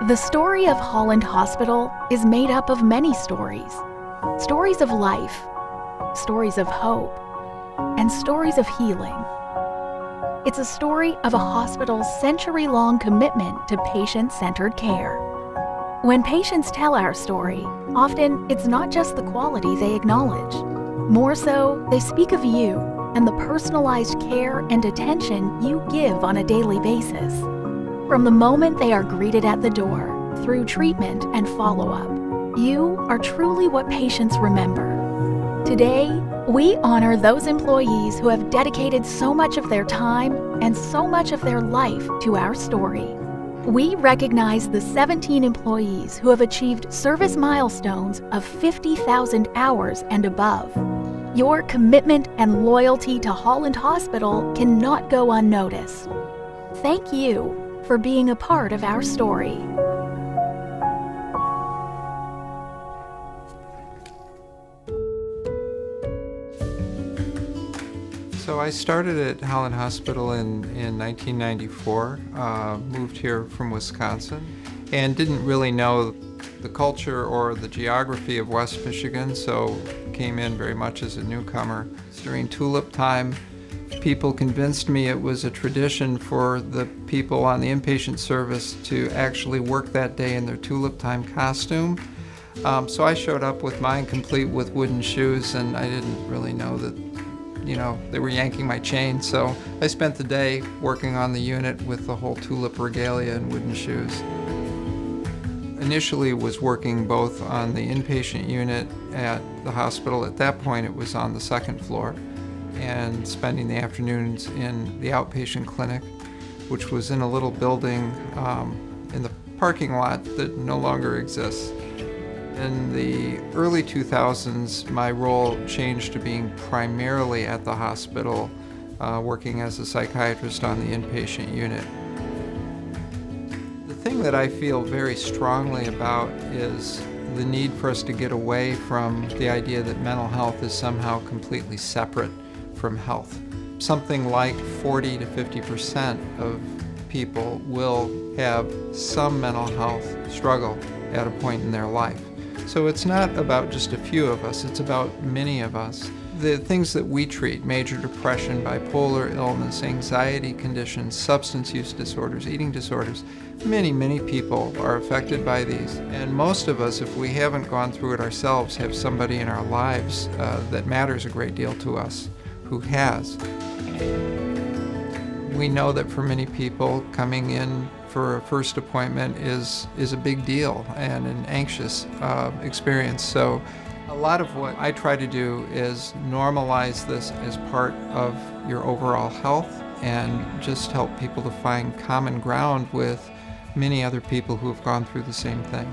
The story of Holland Hospital is made up of many stories. Stories of life, stories of hope, and stories of healing. It's a story of a hospital's century-long commitment to patient-centered care. When patients tell our story, often it's not just the quality they acknowledge. More so, they speak of you and the personalized care and attention you give on a daily basis. From the moment they are greeted at the door, through treatment and follow-up, you are truly what patients remember. Today, we honor those employees who have dedicated so much of their time and so much of their life to our story. We recognize the 17 employees who have achieved service milestones of 50,000 hours and above. Your commitment and loyalty to Holland Hospital cannot go unnoticed. Thank you for being a part of our story. So I started at Holland Hospital in 1994, moved here from Wisconsin, and didn't really know the culture or the geography of West Michigan, so came in very much as a newcomer. During tulip time, people convinced me it was a tradition for the people on the inpatient service to actually work that day in their tulip time costume. So I showed up with mine complete with wooden shoes, and I didn't really know that they were yanking my chain, so I spent the day working on the unit with the whole tulip regalia and wooden shoes. Initially was working both on the inpatient unit at the hospital. At that point it was on the second floor, and spending the afternoons in the outpatient clinic, which was in a little building in the parking lot that no longer exists. In the early 2000s, my role changed to being primarily at the hospital, working as a psychiatrist on the inpatient unit. The thing that I feel very strongly about is the need for us to get away from the idea that mental health is somehow completely separate from health. Something like 40 to 50% of people will have some mental health struggle at a point in their life. So it's not about just a few of us, it's about many of us. The things that we treat, major depression, bipolar illness, anxiety conditions, substance use disorders, eating disorders, many people are affected by these. And most of us, if we haven't gone through it ourselves, have somebody in our lives that matters a great deal to us who has. We know that for many people, coming in for a first appointment is a big deal and an anxious experience. So a lot of what I try to do is normalize this as part of your overall health and just help people to find common ground with many other people who have gone through the same thing.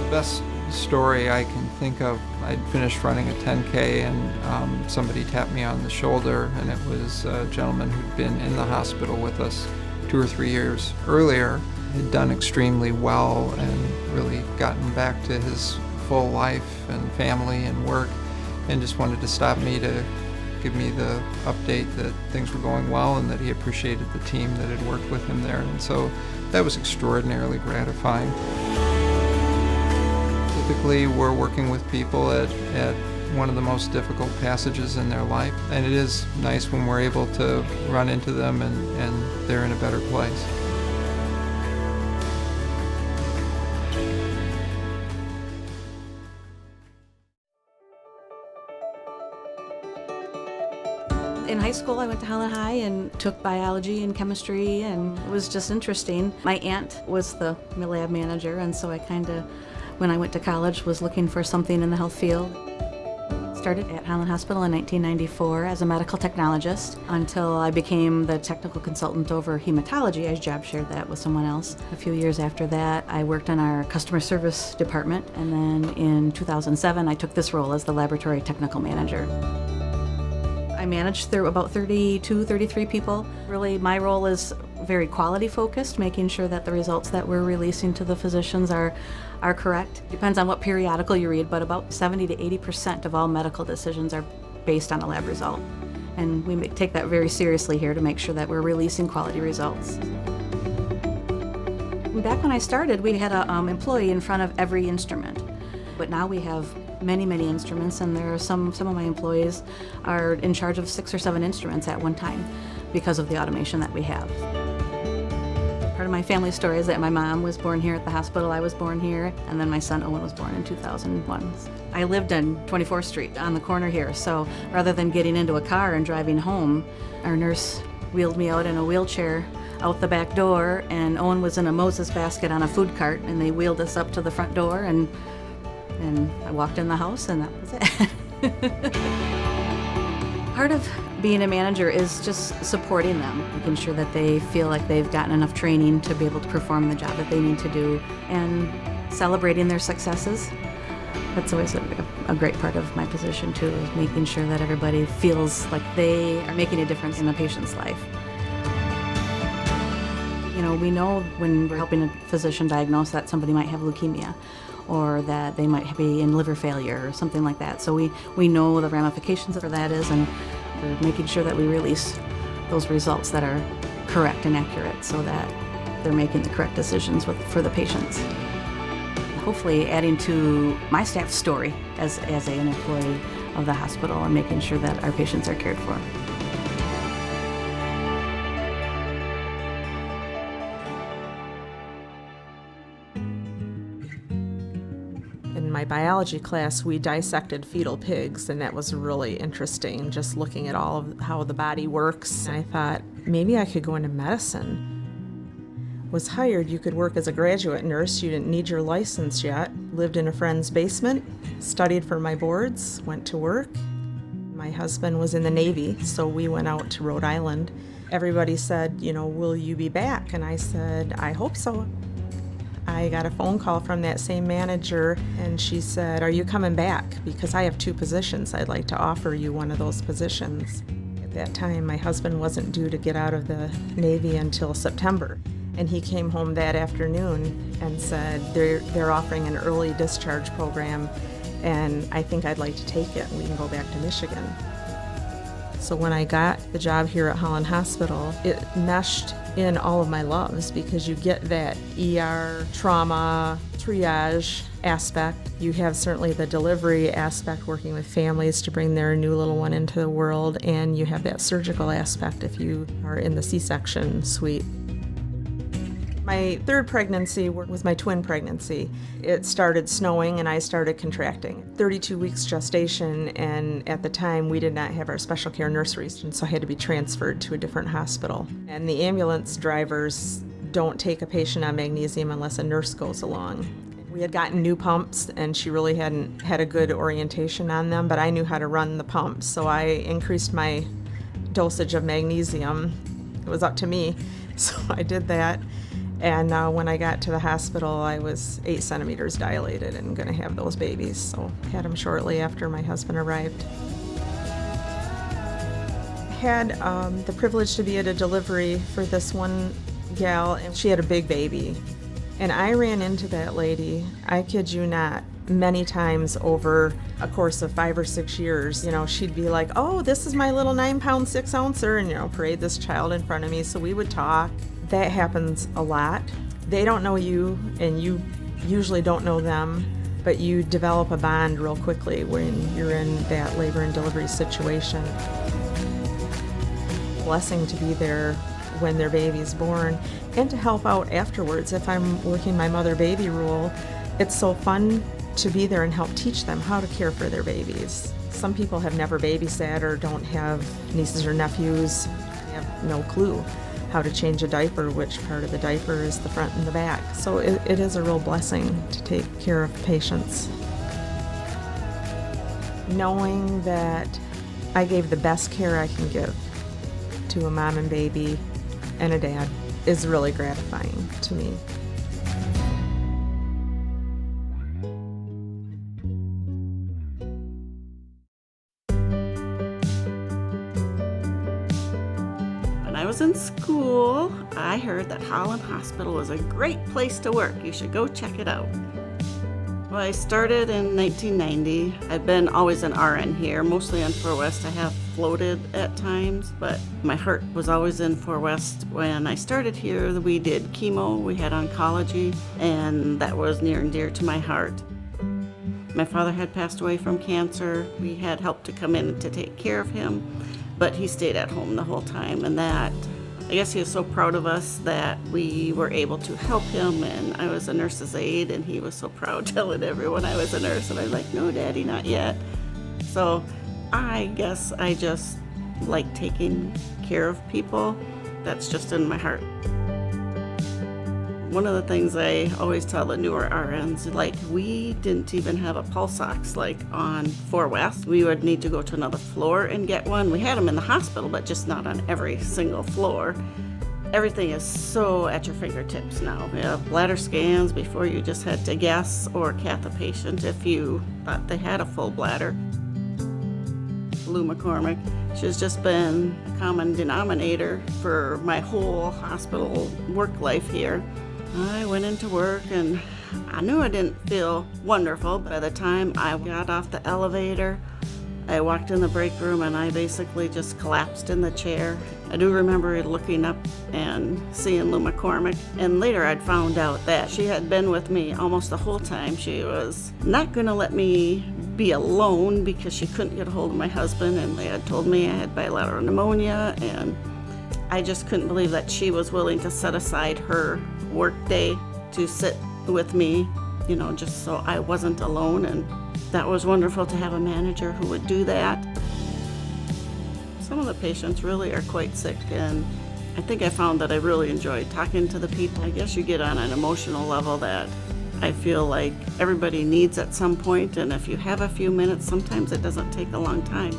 The best story I can think of, I'd finished running a 10K and somebody tapped me on the shoulder, and it was a gentleman who'd been in the hospital with us 2 or 3 years earlier, had done extremely well and really gotten back to his full life and family and work, and just wanted to stop me to give me the update that things were going well and that he appreciated the team that had worked with him there. And so that was extraordinarily gratifying. Typically, we're working with people at one of the most difficult passages in their life, and it is nice when we're able to run into them and they're in a better place. In high school, I went to Holland High and took biology and chemistry, and it was just interesting. My aunt was the lab manager, and so I when I went to college, was looking for something in the health field. Started at Holland Hospital in 1994 as a medical technologist until I became the technical consultant over hematology. I job shared that with someone else. A few years after that, I worked on our customer service department, and then in 2007, I took this role as the laboratory technical manager. I managed through about 32, 33 people. Really, my role is very quality focused, making sure that the results that we're releasing to the physicians are correct. Depends on what periodical you read, but about 70 to 80% of all medical decisions are based on a lab result. And we take that very seriously here to make sure that we're releasing quality results. Back when I started, we had an employee in front of every instrument. But now we have many, many instruments, and there are some of my employees are in charge of 6 or 7 instruments at one time because of the automation that we have. Part of my family story is that my mom was born here at the hospital, I was born here, and then my son Owen was born in 2001. I lived on 24th Street on the corner here, so rather than getting into a car and driving home, our nurse wheeled me out in a wheelchair out the back door, and Owen was in a Moses basket on a food cart, and they wheeled us up to the front door, and I walked in the house, and that was it. Part of being a manager is just supporting them, making sure that they feel like they've gotten enough training to be able to perform the job that they need to do, and celebrating their successes. That's always a great part of my position too, is making sure that everybody feels like they are making a difference in a patient's life. You know, we know when we're helping a physician diagnose that somebody might have leukemia, or that they might be in liver failure or something like that. So we know the ramifications for that is, and we're making sure that we release those results that are correct and accurate so that they're making the correct decisions for the patients. Hopefully adding to my staff's story as an employee of the hospital and making sure that our patients are cared for. In my biology class, we dissected fetal pigs, and that was really interesting, just looking at all of how the body works. And I thought, maybe I could go into medicine. Was hired, you could work as a graduate nurse, you didn't need your license yet. Lived in a friend's basement, studied for my boards, went to work. My husband was in the Navy, so we went out to Rhode Island. Everybody said, you know, will you be back? And I said, I hope so. I got a phone call from that same manager, and she said, are you coming back? Because I have 2 positions. I'd like to offer you one of those positions. At that time, my husband wasn't due to get out of the Navy until September. And he came home that afternoon and said, they're offering an early discharge program, and I think I'd like to take it. We can go back to Michigan. So when I got the job here at Holland Hospital, it meshed in all of my loves, because you get that ER, trauma, triage aspect. You have certainly the delivery aspect, working with families to bring their new little one into the world, and you have that surgical aspect if you are in the C-section suite. My 3rd pregnancy was my twin pregnancy. It started snowing and I started contracting. 32 weeks gestation, and at the time we did not have our special care nurseries, and so I had to be transferred to a different hospital. And the ambulance drivers don't take a patient on magnesium unless a nurse goes along. We had gotten new pumps, and she really hadn't had a good orientation on them, but I knew how to run the pumps, so I increased my dosage of magnesium. It was up to me, so I did that. And when I got to the hospital, I was 8 centimeters dilated and going to have those babies. So had them shortly after my husband arrived. Had the privilege to be at a delivery for this one gal, and she had a big baby. And I ran into that lady, I kid you not, many times over a course of 5 or 6 years. You know, she'd be like, oh, this is my little 9-pound 6-ouncer, and, you know, parade this child in front of me. So we would talk. That happens a lot. They don't know you, and you usually don't know them, but you develop a bond real quickly when you're in that labor and delivery situation. Blessing to be there when their baby's born, and to help out afterwards. If I'm working my mother-baby rule, it's so fun to be there and help teach them how to care for their babies. Some people have never babysat or don't have nieces or nephews. They have no clue how to change a diaper, which part of the diaper is the front and the back. So it is a real blessing to take care of patients. Knowing that I gave the best care I can give to a mom and baby and a dad is really gratifying to me. When I was in school, I heard that Holland Hospital was a great place to work. You should go check it out. Well, I started in 1990. I've been always an RN here, mostly on 4 West. I have floated at times, but my heart was always in 4 West. When I started here, we did chemo, we had oncology, and that was near and dear to my heart. My father had passed away from cancer. We had help to come in to take care of him, but he stayed at home the whole time, and that, I guess he was so proud of us that we were able to help him, and I was a nurse's aide, and he was so proud telling everyone I was a nurse, and I was like, no, Daddy, not yet. So I guess I just like taking care of people. That's just in my heart. One of the things I always tell the newer RNs, like, we didn't even have a pulse ox like on 4 West. We would need to go to another floor and get one. We had them in the hospital, but just not on every single floor. Everything is so at your fingertips now. We have bladder scans before you just had to guess or cath a patient if you thought they had a full bladder. Lou McCormick, she's just been a common denominator for my whole hospital work life here. I went into work and I knew I didn't feel wonderful. By the time I got off the elevator, I walked in the break room and I basically just collapsed in the chair. I do remember looking up and seeing Lou McCormick, and later I'd found out that she had been with me almost the whole time. She was not going to let me be alone because she couldn't get a hold of my husband, and they had told me I had bilateral pneumonia, and I just couldn't believe that she was willing to set aside her work day to sit with me, you know, just so I wasn't alone. And that was wonderful to have a manager who would do that. Some of the patients really are quite sick, and I think I found that I really enjoyed talking to the people. I guess you get on an emotional level that I feel like everybody needs at some point, and if you have a few minutes, sometimes it doesn't take a long time.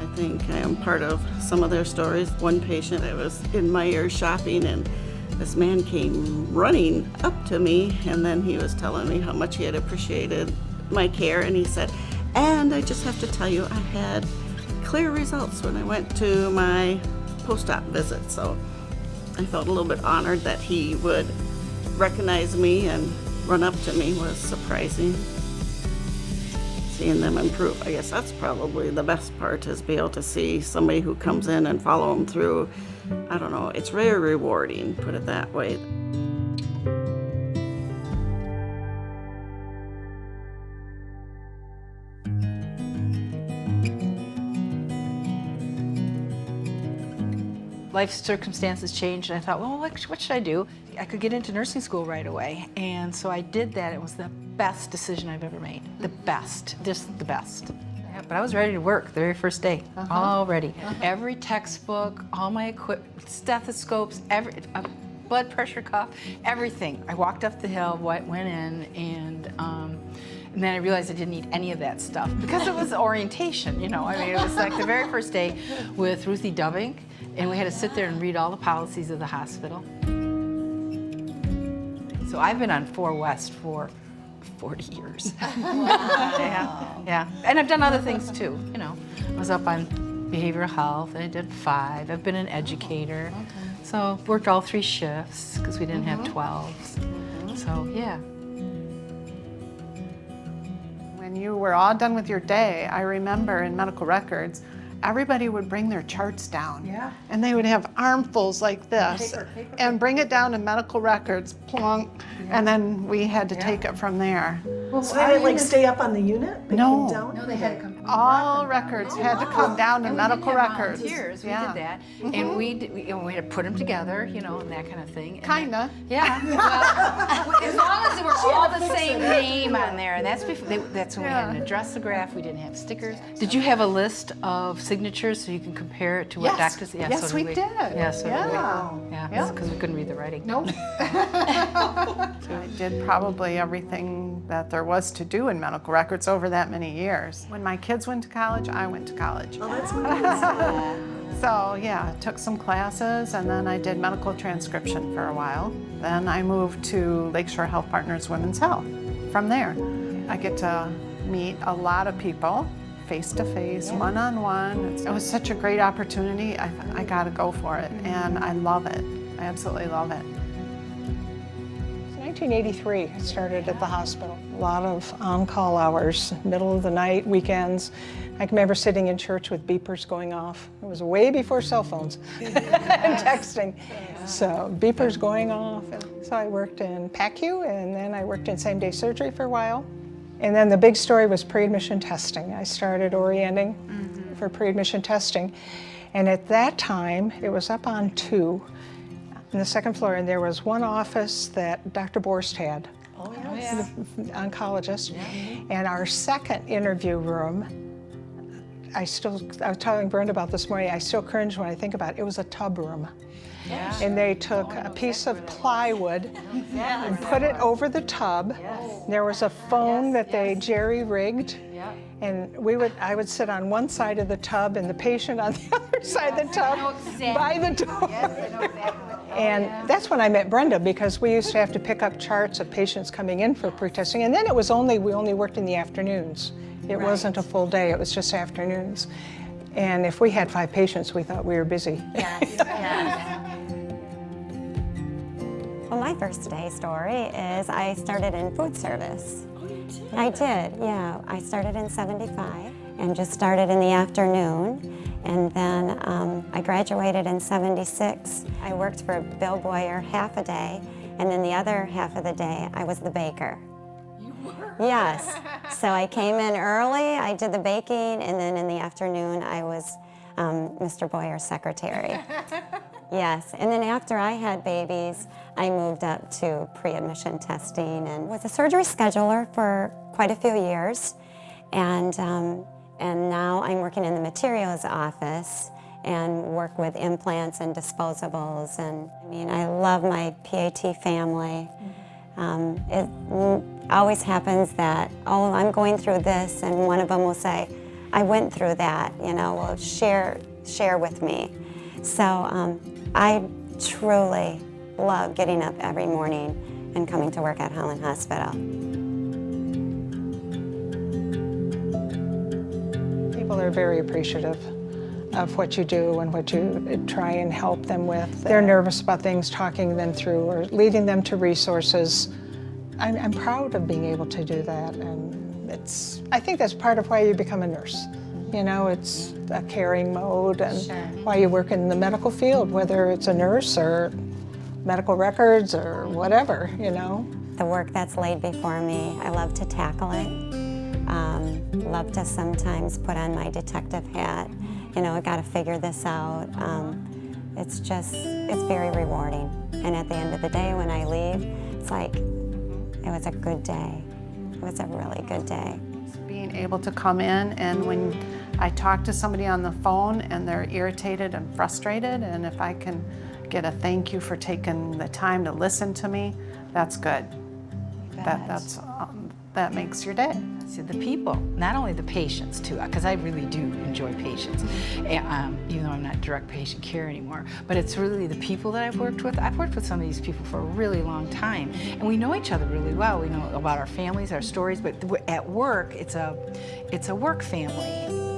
I think I am part of some of their stories. One patient, I was in Myers shopping, and this man came running up to me, and then he was telling me how much he had appreciated my care, and he said, and I just have to tell you, I had clear results when I went to my post-op visit. So I felt a little bit honored that he would recognize me and run up to me. Was surprising. Seeing them improve, I guess that's probably the best part, is be able to see somebody who comes in and follow them through. I don't know, it's very rewarding, put it that way. Life circumstances changed, and I thought, well, what should I do? I could get into nursing school right away, and so I did that. It was the best decision I've ever made. The best, just the best. Yeah, but I was ready to work the very first day, all ready. Every textbook, all my equipment, stethoscopes, a blood pressure cuff, everything. I walked up the hill, went in, and then I realized I didn't need any of that stuff because it was orientation, you know. I mean, it was like the very first day with Ruthie Dubbing, and we had to sit there and read all the policies of the hospital. So I've been on 4 West for 40 years. Yeah. And I've done other things too, you know. I was up on behavioral health, and I did 5. I've been an educator. So worked all 3 shifts because we didn't have 12s. So yeah. When you were all done with your day, I remember in medical records, everybody would bring their charts down. Yeah. And they would have armfuls like this and bring it down to medical records, plonk, and then we had to take it from there. Well, so they didn't stay up on the unit? They No. came down? No, they had to come. All records had to come down to And medical we didn't have records. volunteers. We Yeah. did that, and we had to put them together, you know, and that kind of thing. And Kinda. Yeah. Well, as long as they were all the same name on there, and that's that's when we had an addressograph. We didn't have stickers. Did you have a list of signatures so you can compare it to what Yes. doctors? Yeah, Yes, so we did. did. Yeah, so did we. Yeah. Yeah, because we couldn't read the writing. Nope. I did probably everything that there was to do in medical records over that many years. When my kids went to college, I went to college. Oh, that's nice. So yeah, took some classes, and then I did medical transcription for a while. Then I moved to Lakeshore Health Partners Women's Health. From there, I get to meet a lot of people, face-to-face, one-on-one. It was such a great opportunity. I got to go for it, and I love it. I absolutely love it. 1983, I started at the hospital. A lot of on-call hours, middle of the night, weekends. I can remember sitting in church with beepers going off. It was way before cell phones and texting. So beepers going off. And so I worked in PACU, and then I worked in same-day surgery for a while. And then the big story was pre-admission testing. I started orienting for pre-admission testing. And at that time, it was up on 2 on the second floor, and there was one office that Dr. Borst had. Oh, yes. The oncologist. And our second interview room, I was telling Brenda about this morning, I still cringe when I think about it. It was a tub room. Yeah. And they took a piece of plywood and put it over the tub. There was a phone that they jerry-rigged. And I would sit on one side of the tub and the patient on the other side of the tub by the door. And that's when I met Brenda, because we used to have to pick up charts of patients coming in for pre-testing. And then we only worked in the afternoons. It wasn't a full day, it was just afternoons. And if we had 5 patients, we thought we were busy. Well, my first day story is I started in food service. I did, yeah. I started in '75 and just started in the afternoon. And then I graduated in '76. I worked for Bill Boyer half a day, and then the other half of the day I was the baker. You were? Yes. So I came in early, I did the baking, and then in the afternoon I was Mr. Boyer's secretary. Yes, and then after I had babies, I moved up to pre-admission testing and was a surgery scheduler for quite a few years. And now I'm working in the materials office and work with implants and disposables. And I mean, I love my PAT family. It always happens that, oh, I'm going through this, and one of them will say, I went through that, will share with me. So I truly love getting up every morning and coming to work at Holland Hospital. People are very appreciative of what you do and what you try and help them with. They're nervous about things, talking them through or leading them to resources. I'm proud of being able to do that, and I think that's part of why you become a nurse. It's a caring mode, and why you work in the medical field, whether it's a nurse or medical records or whatever, The work that's laid before me, I love to tackle it. Love to sometimes put on my detective hat. I got to figure this out. It's very rewarding. And at the end of the day, when I leave, it's like, it was a good day. It was a really good day. Being able to come in, and when I talk to somebody on the phone and they're irritated and frustrated, and if I can get a thank you for taking the time to listen to me, that's good. That makes your day. See, the people, not only the patients too, because I really do enjoy patients, even though I'm not direct patient care anymore, but it's really the people that I've worked with. I've worked with some of these people for a really long time, and we know each other really well. We know about our families, our stories, but at work, it's a work family.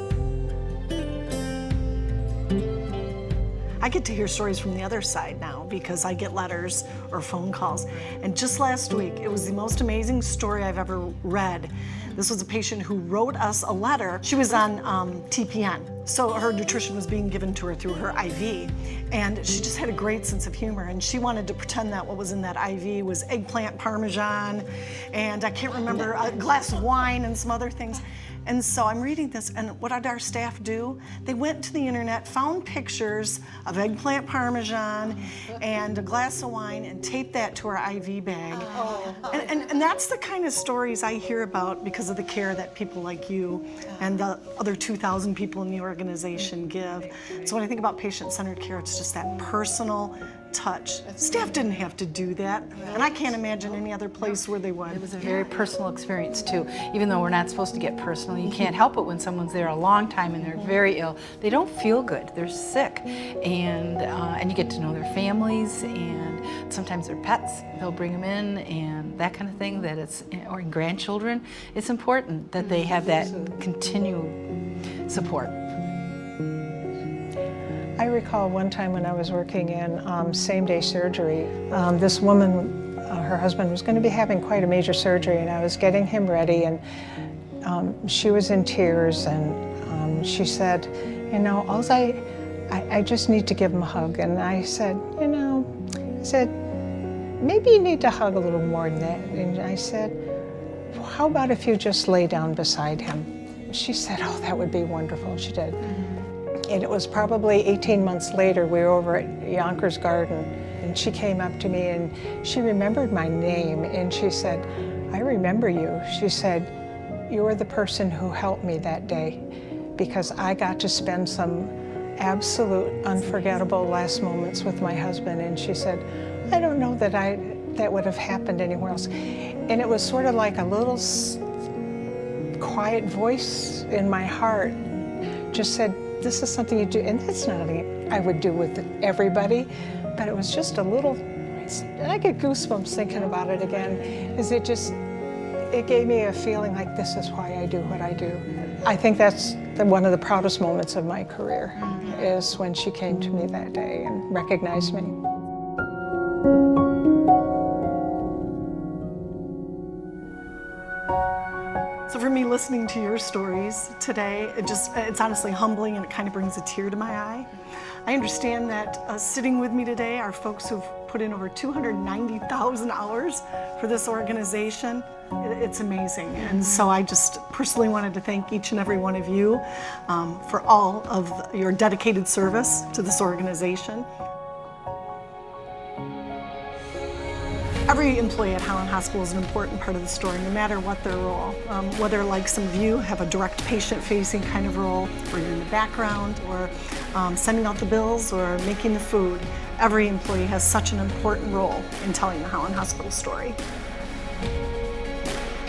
I get to hear stories from the other side now because I get letters or phone calls. And just last week, it was the most amazing story I've ever read. This was a patient who wrote us a letter. She was on TPN, so her nutrition was being given to her through her IV. And she just had a great sense of humor, and she wanted to pretend that what was in that IV was eggplant parmesan, and I can't remember, a glass of wine and some other things. And so I'm reading this, and what did our staff do? They went to the internet, found pictures of eggplant parmesan and a glass of wine, and taped that to our IV bag. And that's the kind of stories I hear about because of the care that people like you and the other 2,000 people in the organization give. So when I think about patient-centered care, it's just that personal touch. Staff didn't have to do that, and I can't imagine any other place where they would. It was a very personal experience too. Even though we're not supposed to get personal, you can't help it when someone's there a long time and they're very ill. They don't feel good, they're sick, and you get to know their families, and sometimes their pets, they'll bring them in and that kind of thing, or grandchildren. It's important that they have that continual support. I recall one time when I was working in same-day surgery, this woman Her husband was going to be having quite a major surgery, and I was getting him ready, and she was in tears, and she said, you know, I just need to give him a hug. And I said, you know, maybe you need to hug a little more than that. And I said, how about if you just lay down beside him? She said, oh, that would be wonderful. She did. And it was probably 18 months later, we were over at Yonkers Garden, and she came up to me and she remembered my name, and she said, I remember you. She said, you were the person who helped me that day, because I got to spend some absolute unforgettable last moments with my husband. And she said, I don't know that that would have happened anywhere else. And it was sort of like a little quiet voice in my heart just said, this is something you do, and that's not something I would do with everybody, but it was just a little, and I get goosebumps thinking about it again, is it gave me a feeling like this is why I do what I do. I think that's one of the proudest moments of my career, is when she came to me that day and recognized me. So for me, listening to your stories today, it's honestly humbling, and it kind of brings a tear to my eye. I understand that sitting with me today are folks who've put in over 290,000 hours for this organization. It's amazing. And so I just personally wanted to thank each and every one of you for all of your dedicated service to this organization. Every employee at Holland Hospital is an important part of the story, no matter what their role. Whether, like some of you, have a direct patient-facing kind of role, or you're in the background, or sending out the bills, or making the food. Every employee has such an important role in telling the Holland Hospital story.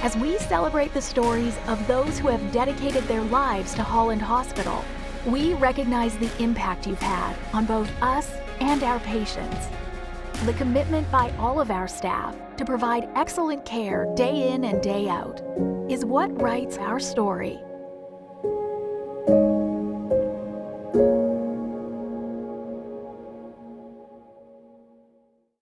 As we celebrate the stories of those who have dedicated their lives to Holland Hospital, we recognize the impact you've had on both us and our patients. The commitment by all of our staff to provide excellent care day in and day out is what writes our story.